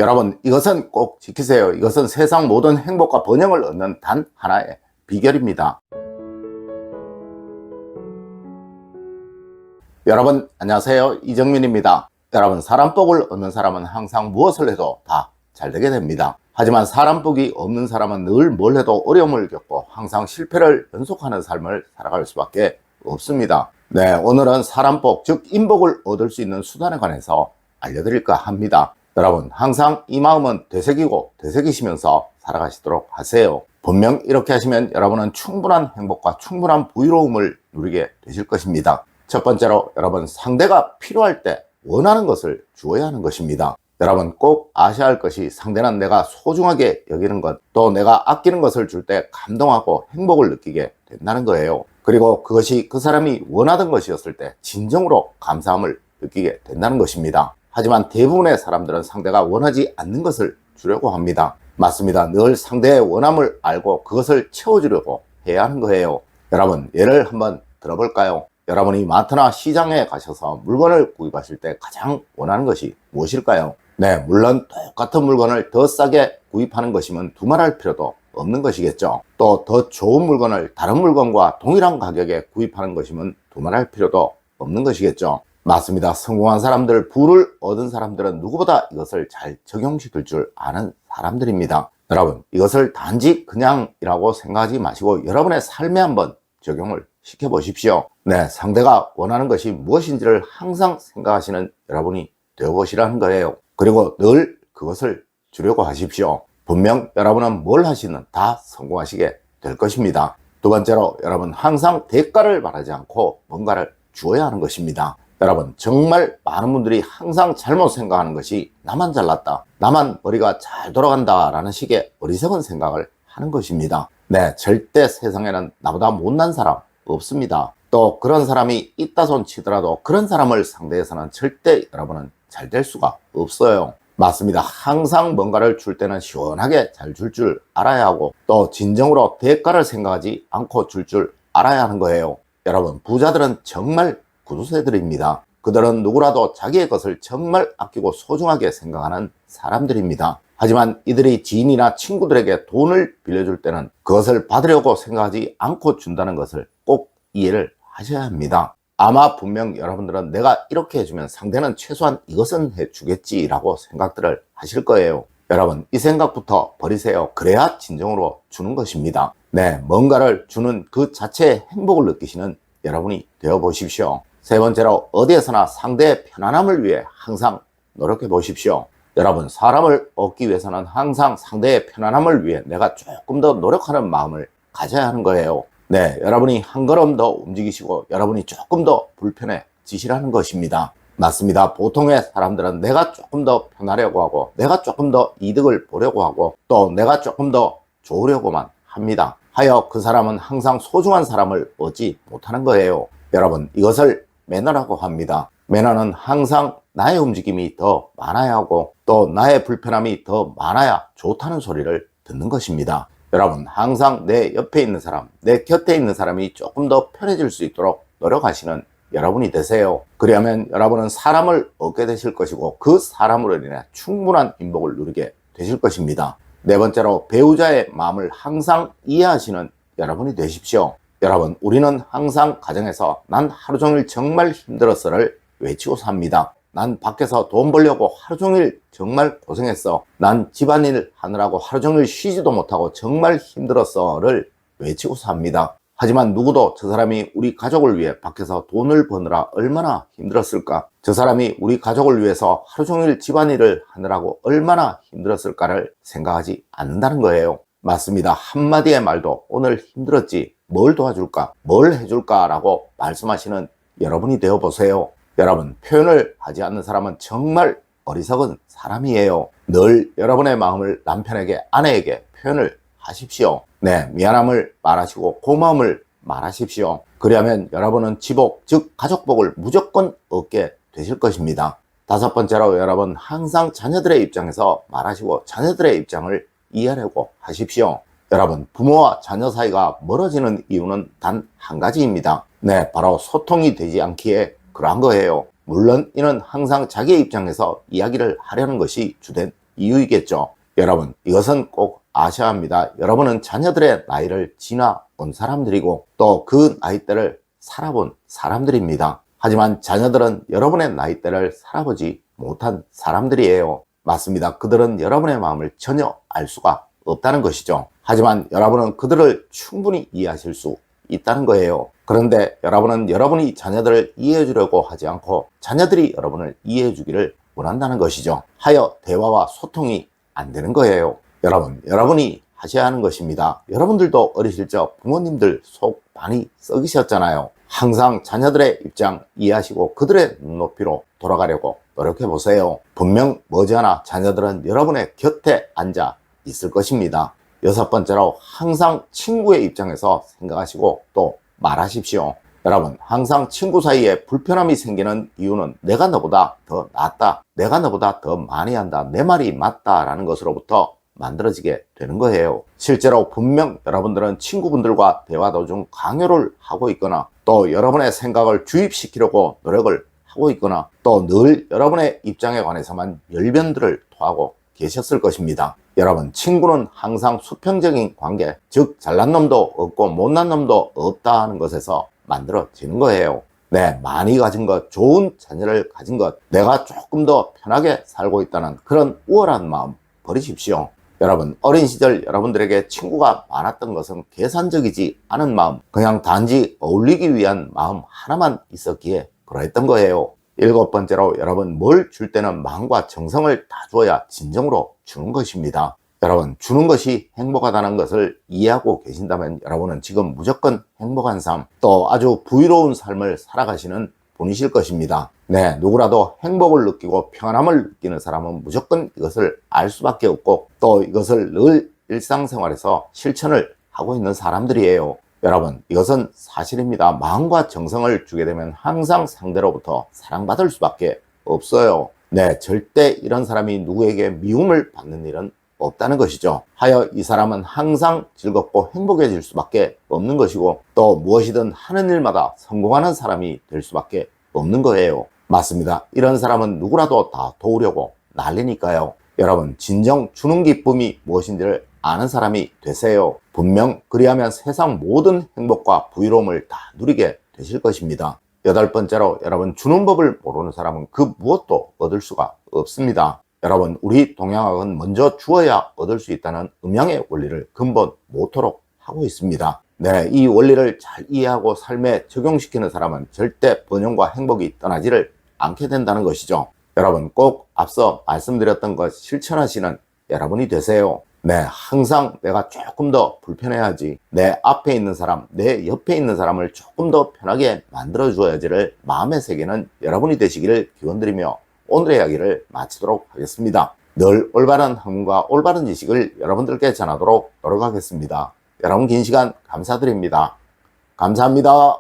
여러분, 이것은 꼭 지키세요. 이것은 세상 모든 행복과 번영을 얻는 단 하나의 비결입니다. 여러분, 안녕하세요. 이정민입니다. 여러분, 사람 복을 얻는 사람은 항상 무엇을 해도 다 잘 되게 됩니다. 하지만 사람 복이 없는 사람은 늘 뭘 해도 어려움을 겪고 항상 실패를 연속하는 삶을 살아갈 수밖에 없습니다. 네, 오늘은 사람 복, 즉 인복을 얻을 수 있는 수단에 관해서 알려드릴까 합니다. 여러분, 항상 이 마음은 되새기고 되새기시면서 살아가시도록 하세요. 분명 이렇게 하시면 여러분은 충분한 행복과 충분한 부유로움을 누리게 되실 것입니다. 첫 번째로, 여러분, 상대가 필요할 때 원하는 것을 주어야 하는 것입니다. 여러분, 꼭 아셔야 할 것이, 상대는 내가 소중하게 여기는 것, 또 내가 아끼는 것을 줄 때 감동하고 행복을 느끼게 된다는 거예요. 그리고 그것이 그 사람이 원하던 것이었을 때 진정으로 감사함을 느끼게 된다는 것입니다. 하지만 대부분의 사람들은 상대가 원하지 않는 것을 주려고 합니다. 맞습니다. 늘 상대의 원함을 알고 그것을 채워주려고 해야 하는 거예요. 여러분, 예를 한번 들어볼까요? 여러분이 마트나 시장에 가셔서 물건을 구입하실 때 가장 원하는 것이 무엇일까요? 네, 물론 똑같은 물건을 더 싸게 구입하는 것이면 두말할 필요도 없는 것이겠죠. 또 더 좋은 물건을 다른 물건과 동일한 가격에 구입하는 것이면 두말할 필요도 없는 것이겠죠. 맞습니다. 성공한 사람들, 부를 얻은 사람들은 누구보다 이것을 잘 적용시킬 줄 아는 사람들입니다. 여러분, 이것을 단지 그냥이라고 생각하지 마시고 여러분의 삶에 한번 적용을 시켜보십시오. 네, 상대가 원하는 것이 무엇인지를 항상 생각하시는 여러분이 되어보시라는 거예요. 그리고 늘 그것을 주려고 하십시오. 분명 여러분은 뭘 하시든 다 성공하시게 될 것입니다. 두 번째로, 여러분, 항상 대가를 바라지 않고 뭔가를 주어야 하는 것입니다. 여러분, 정말 많은 분들이 항상 잘못 생각하는 것이 나만 잘났다, 나만 머리가 잘 돌아간다 라는 식의 어리석은 생각을 하는 것입니다. 네, 절대 세상에는 나보다 못난 사람 없습니다. 또 그런 사람이 있다 손 치더라도 그런 사람을 상대해서는 절대 여러분은 잘 될 수가 없어요. 맞습니다. 항상 뭔가를 줄 때는 시원하게 잘 줄 줄 알아야 하고, 또 진정으로 대가를 생각하지 않고 줄 줄 알아야 하는 거예요. 여러분, 부자들은 정말 구두쇠들입니다. 그들은 누구라도 자기의 것을 정말 아끼고 소중하게 생각하는 사람들입니다. 하지만 이들이 지인이나 친구들에게 돈을 빌려줄 때는 그것을 받으려고 생각하지 않고 준다는 것을 꼭 이해를 하셔야 합니다. 아마 분명 여러분들은 내가 이렇게 해주면 상대는 최소한 이것은 해주겠지라고 생각들을 하실 거예요. 여러분, 이 생각부터 버리세요. 그래야 진정으로 주는 것입니다. 네, 뭔가를 주는 그 자체의 행복을 느끼시는 여러분이 되어보십시오. 세 번째로, 어디에서나 상대의 편안함을 위해 항상 노력해 보십시오. 여러분, 사람을 얻기 위해서는 항상 상대의 편안함을 위해 내가 조금 더 노력하는 마음을 가져야 하는 거예요. 네, 여러분이 한 걸음 더 움직이시고 여러분이 조금 더 불편해지시라는 것입니다. 맞습니다. 보통의 사람들은 내가 조금 더 편하려고 하고, 내가 조금 더 이득을 보려고 하고, 또 내가 조금 더 좋으려고만 합니다. 하여 그 사람은 항상 소중한 사람을 얻지 못하는 거예요. 여러분, 이것을 매너라고 합니다. 매너는 항상 나의 움직임이 더 많아야 하고, 또 나의 불편함이 더 많아야 좋다는 소리를 듣는 것입니다. 여러분, 항상 내 옆에 있는 사람, 내 곁에 있는 사람이 조금 더 편해질 수 있도록 노력하시는 여러분이 되세요. 그리하면 여러분은 사람을 얻게 되실 것이고, 그 사람으로 인해 충분한 행복을 누리게 되실 것입니다. 네 번째로, 배우자의 마음을 항상 이해하시는 여러분이 되십시오. 여러분, 우리는 항상 가정에서 난 하루 종일 정말 힘들었어를 외치고 삽니다. 난 밖에서 돈 벌려고 하루 종일 정말 고생했어. 난 집안일 하느라고 하루 종일 쉬지도 못하고 정말 힘들었어를 외치고 삽니다. 하지만 누구도 저 사람이 우리 가족을 위해 밖에서 돈을 버느라 얼마나 힘들었을까? 저 사람이 우리 가족을 위해서 하루 종일 집안일을 하느라고 얼마나 힘들었을까를 생각하지 않는다는 거예요. 맞습니다. 한마디의 말도 오늘 힘들었지, 뭘 도와줄까, 뭘 해줄까 라고 말씀하시는 여러분이 되어보세요. 여러분, 표현을 하지 않는 사람은 정말 어리석은 사람이에요. 늘 여러분의 마음을 남편에게, 아내에게 표현을 하십시오. 네, 미안함을 말하시고 고마움을 말하십시오. 그리하면 여러분은 지복, 즉 가족복을 무조건 얻게 되실 것입니다. 다섯 번째로, 여러분 항상 자녀들의 입장에서 말하시고 자녀들의 입장을 이해하려고 하십시오. 여러분, 부모와 자녀 사이가 멀어지는 이유는 단 한 가지입니다. 네, 바로 소통이 되지 않기에 그러한 거예요. 물론 이는 항상 자기의 입장에서 이야기를 하려는 것이 주된 이유이겠죠. 여러분, 이것은 꼭 아셔야 합니다. 여러분은 자녀들의 나이를 지나온 사람들이고 또 그 나이대를 살아본 사람들입니다. 하지만 자녀들은 여러분의 나이대를 살아보지 못한 사람들이에요. 맞습니다. 그들은 여러분의 마음을 전혀 알 수가 없다는 것이죠. 하지만 여러분은 그들을 충분히 이해하실 수 있다는 거예요. 그런데 여러분은 여러분이 자녀들을 이해해 주려고 하지 않고 자녀들이 여러분을 이해해 주기를 원한다는 것이죠. 하여 대화와 소통이 안 되는 거예요. 여러분이 하셔야 하는 것입니다. 여러분들도 어리실 적 부모님들 속 많이 썩이셨잖아요. 항상 자녀들의 입장 이해하시고 그들의 눈높이로 돌아가려고 노력해 보세요. 분명 머지않아 자녀들은 여러분의 곁에 앉아 있을 것입니다. 여섯 번째로 항상 친구의 입장에서 생각하시고 또 말하십시오. 여러분, 항상 친구 사이에 불편함이 생기는 이유는 내가 너보다 더 낫다, 내가 너보다 더 많이 한다, 내 말이 맞다 라는 것으로부터 만들어지게 되는 거예요. 실제로 분명 여러분들은 친구분들과 대화 도중 강요를 하고 있거나 또 여러분의 생각을 주입시키려고 노력을 하고 있거나 또 늘 여러분의 입장에 관해서만 열변들을 토하고 계셨을 것입니다. 여러분, 친구는 항상 수평적인 관계, 즉 잘난 놈도 없고 못난 놈도 없다는 것에서 만들어지는 거예요. 네, 많이 가진 것, 좋은 자녀를 가진 것, 내가 조금 더 편하게 살고 있다는 그런 우월한 마음 버리십시오. 여러분, 어린 시절 여러분들에게 친구가 많았던 것은 계산적이지 않은 마음, 그냥 단지 어울리기 위한 마음 하나만 있었기에 그러했던 거예요. 일곱 번째로, 여러분, 뭘 줄 때는 마음과 정성을 다 주어야 진정으로 주는 것입니다. 여러분, 주는 것이 행복하다는 것을 이해하고 계신다면 여러분은 지금 무조건 행복한 삶, 또 아주 부유로운 삶을 살아가시는 분이실 것입니다. 네, 누구라도 행복을 느끼고 평안함을 느끼는 사람은 무조건 이것을 알 수밖에 없고 또 이것을 늘 일상생활에서 실천을 하고 있는 사람들이에요. 여러분, 이것은 사실입니다. 마음과 정성을 주게 되면 항상 상대로부터 사랑받을 수밖에 없어요. 네, 절대 이런 사람이 누구에게 미움을 받는 일은 없다는 것이죠. 하여 이 사람은 항상 즐겁고 행복해질 수밖에 없는 것이고 또 무엇이든 하는 일마다 성공하는 사람이 될 수밖에 없는 거예요. 맞습니다. 이런 사람은 누구라도 다 도우려고 난리니까요. 여러분, 진정 주는 기쁨이 무엇인지를 아는 사람이 되세요. 분명 그리하면 세상 모든 행복과 부유로움을 다 누리게 되실 것입니다. 여덟 번째로, 여러분, 주는 법을 모르는 사람은 그 무엇도 얻을 수가 없습니다. 여러분, 우리 동양학은 먼저 주어야 얻을 수 있다는 음양의 원리를 근본 모토로 하고 있습니다. 네, 이 원리를 잘 이해하고 삶에 적용시키는 사람은 절대 번영과 행복이 떠나지를 않게 된다는 것이죠. 여러분, 꼭 앞서 말씀드렸던 것 실천하시는 여러분이 되세요. 네, 항상 내가 조금 더 불편해야지, 내 앞에 있는 사람, 내 옆에 있는 사람을 조금 더 편하게 만들어 주어야지를 마음에 새기는 여러분이 되시기를 기원드리며 오늘의 이야기를 마치도록 하겠습니다. 늘 올바른 학문과 올바른 지식을 여러분들께 전하도록 노력하겠습니다. 여러분, 긴 시간 감사드립니다. 감사합니다.